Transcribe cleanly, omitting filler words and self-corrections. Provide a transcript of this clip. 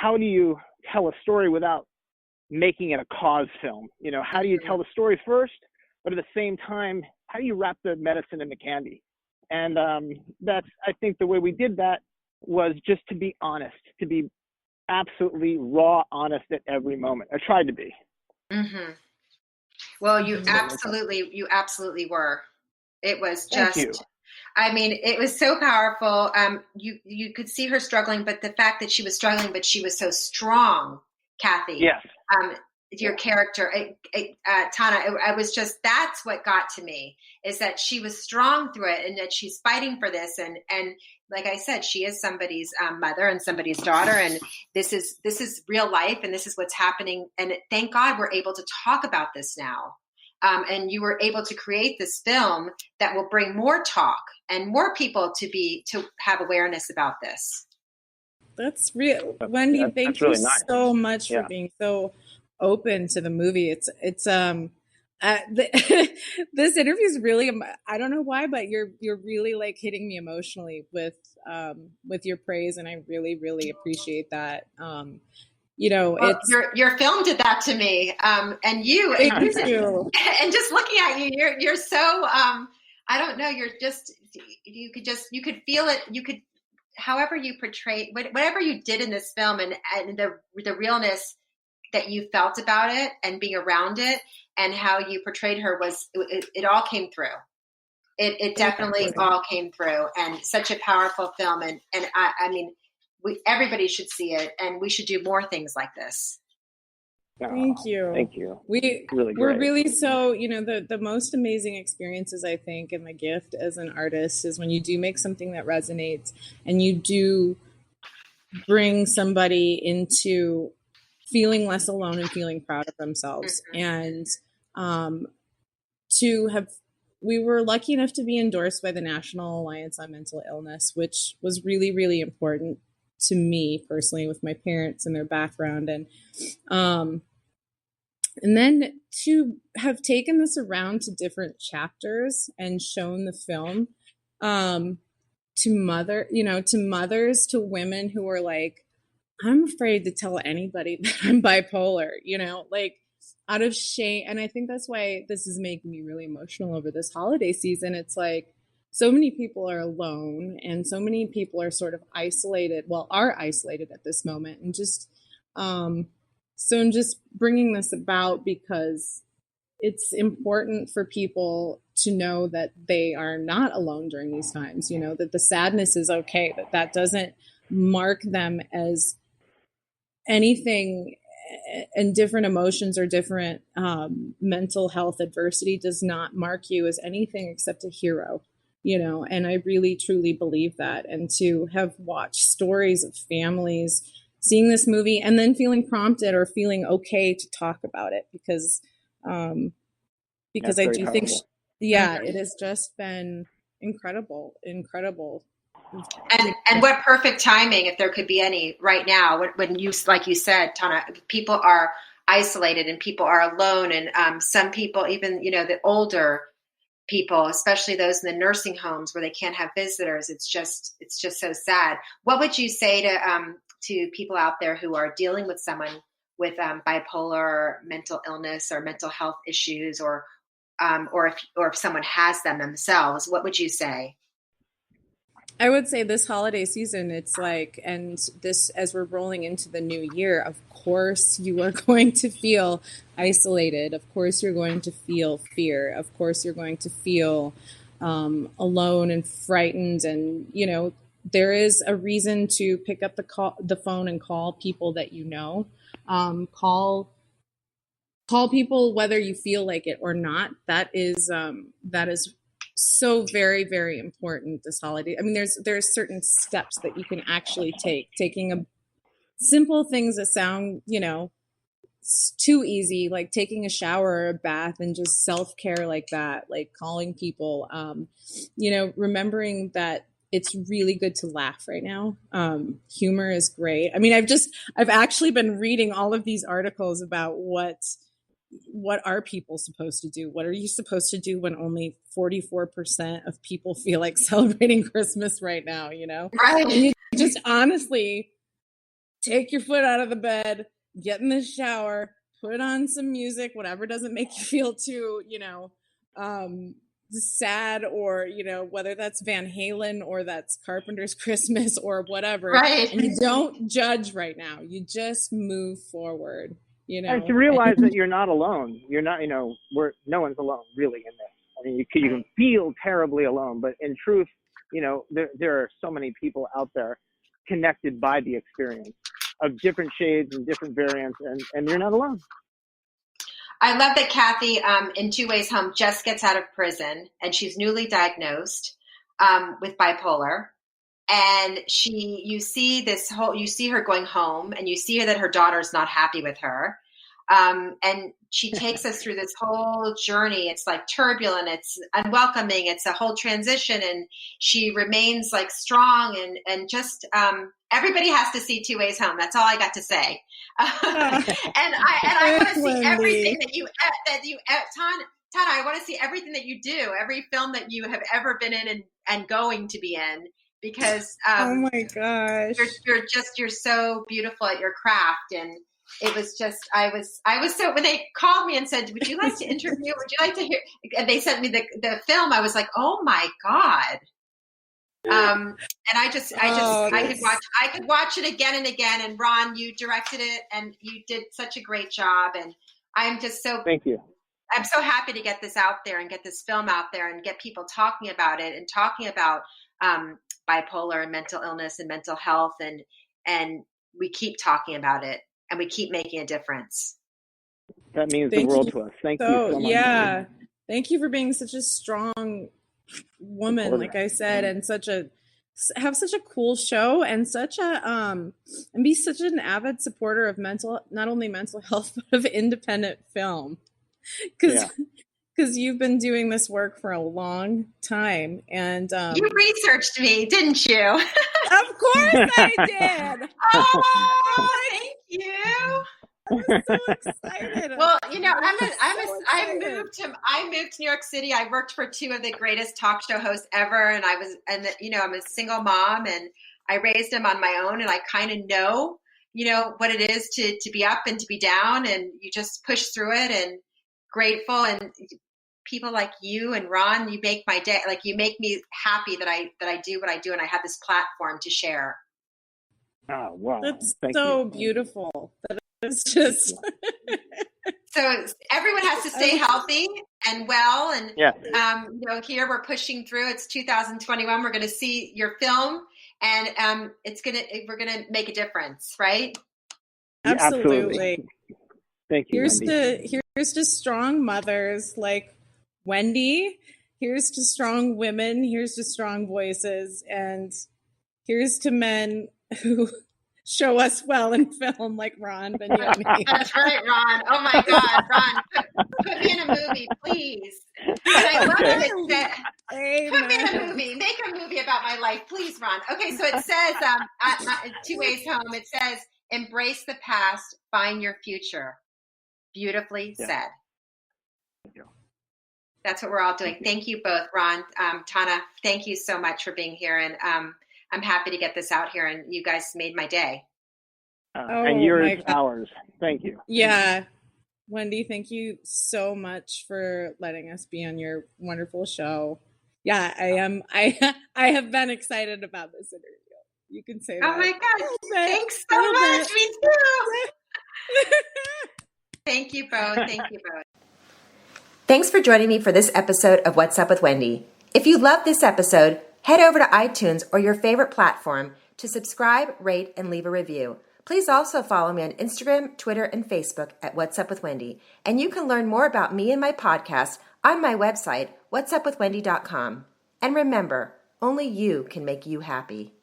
how do you tell a story without making it a cause film? You know, how do you tell the story first, but at the same time, how do you wrap the medicine in the candy? And that's, I think the way we did that was just to be honest, to be absolutely raw honest at every moment. I tried to be. Mm-hmm. Well, you absolutely were. It was just, I mean, it was so powerful. You could see her struggling, but the fact that she was struggling, but she was so strong, Kathy. Yes. Your character, Tanna, I was just, that's what got to me, is that she was strong through it and that she's fighting for this. And like I said, she is somebody's mother and somebody's daughter. And this is real life and this is what's happening. And thank God we're able to talk about this now. And you were able to create this film that will bring more talk and more people to have awareness about this. That's real. Wendy, thank you really nice. So much for being so open to the movie. It's this interview is really, I don't know why, but you're really like hitting me emotionally with your praise, and I really, really appreciate that. You know, well, your film did that to me, and you, and just looking at you, you're so I don't know, you could feel it, you could, however you portrayed, whatever you did in this film, and the realness that you felt about it and being around it and how you portrayed her it all came through. It definitely all came through, and such a powerful film. And I mean, everybody should see it, and we should do more things like this. Thank you. Thank you. We're really so, you know, the most amazing experiences, I think, and my gift as an artist is when you do make something that resonates and you do bring somebody into feeling less alone and feeling proud of themselves. And we were lucky enough to be endorsed by the National Alliance on Mental Illness, which was really, really important to me personally with my parents and their background. And then to have taken this around to different chapters and shown the film to mothers, to women who are like, I'm afraid to tell anybody that I'm bipolar, you know, like out of shame. And I think that's why this is making me really emotional over this holiday season. It's like so many people are alone and so many people are sort of are isolated at this moment. And just, so I'm just bringing this about because it's important for people to know that they are not alone during these times, you know, that the sadness is okay, that doesn't mark them as anything, and different emotions or different mental health adversity does not mark you as anything except a hero, you know, and I really truly believe that. And to have watched stories of families seeing this movie and then feeling prompted or feeling okay to talk about it because I do think, it has just been incredible. And what perfect timing, if there could be any, right now, when you, like you said, Tanna, people are isolated and people are alone, and some people, even, you know, the older people, especially those in the nursing homes where they can't have visitors, it's just so sad. What would you say to people out there who are dealing with someone with bipolar or mental illness or mental health issues, or if someone has them themselves? What would you say? I would say this holiday season, it's like, and this, as we're rolling into the new year, of course you are going to feel isolated. Of course you're going to feel fear. Of course you're going to feel alone and frightened. And, you know, there is a reason to pick up the phone and call people that you know. Call people whether you feel like it or not. That is so very, very important this holiday. I mean, there's certain steps that you can actually taking simple things that sound, you know, too easy, like taking a shower or a bath and just self-care like that, like calling people, you know, remembering that it's really good to laugh right now. Humor is great. I mean, I've actually been reading all of these articles about what are people supposed to do? What are you supposed to do when only 44% of people feel like celebrating Christmas right now, you know? Right. And you just honestly, take your foot out of the bed, get in the shower, put on some music, whatever doesn't make you feel too, sad, or, whether that's Van Halen or that's Carpenter's Christmas or whatever. Right. And you don't judge right now. You just move forward, And to realize that you're not alone. You're not, no one's alone really in this. I mean, you can feel terribly alone, but in truth, there are so many people out there connected by the experience of different shades and different variants, and you're not alone. I love that Kathy, in Two Ways Home, just gets out of prison, and she's newly diagnosed with bipolar. And you see her going home, and you see her that her daughter's not happy with her. And she takes us through this whole journey. It's like turbulent, it's unwelcoming, it's a whole transition, and she remains like strong and just, everybody has to see Two Ways Home. That's all I got to say. And I want to see everything that you, Tanna, I want to see everything that you do, every film that you have ever been in and going to be in, because, oh my gosh, you're so beautiful at your craft. And it was just, I was so, when they called me and said, would you like to interview? Would you like to hear? And they sent me the film. I was like, oh my God. And I could watch it again and again. And Ron, you directed it and you did such a great job. And I'm just so, thank you. I'm so happy to get this out there and get this film out there and get people talking about it and talking about, bipolar and mental illness and mental health. And we keep talking about it. And we keep making a difference. That means the world to us. Thank you so much. Yeah. Thank you for being such a strong woman, like I said, and have such a cool show and and be such an avid supporter of not only mental health, but of independent film. Because you've been doing this work for a long time. And you researched me, didn't you? Of course I did. Oh, thank you. I'm so excited. Well, I moved to New York City. I worked for two of the greatest talk show hosts ever, and I'm a single mom, and I raised them on my own, and I kind of know, what it is to be up and to be down, and you just push through it, and grateful. And people like you and Ron, you make my day. Like, you make me happy that I do what I do, and I have this platform to share. Oh, wow. That's Thank so you. Beautiful. It's just so everyone has to stay healthy and well. And yeah. Here we're pushing through. It's 2021. We're going to see your film, and we're going to make a difference, right? Absolutely. Thank you. Here's to strong mothers like Wendy. Here's to strong women. Here's to strong voices, and here's to men who show us well in film, like Ron Bignoni. That's right, Ron. Oh my God, Ron, put me in a movie, please. And I love it. Put me in a movie. Make a movie about my life, please, Ron. Okay, so it says, Two Ways Home, it says, embrace the past, find your future. Beautifully said. Thank you. That's what we're all doing. Thank you both, Ron, Tanna. Thank you so much for being here, and I'm happy to get this out here, and you guys made my day. And yours, ours. Thank you. Yeah. Wendy, thank you so much for letting us be on your wonderful show. Yeah, I have been excited about this interview. You can say that. Oh my God. Thanks so much. Me too. Thank you both. Thank you both. Thanks for joining me for this episode of What's Up with Wendy. If you loved this episode, head over to iTunes or your favorite platform to subscribe, rate, and leave a review. Please also follow me on Instagram, Twitter, and Facebook at What's Up with Wendy. And you can learn more about me and my podcast on my website, whatsupwithwendy.com. And remember, only you can make you happy.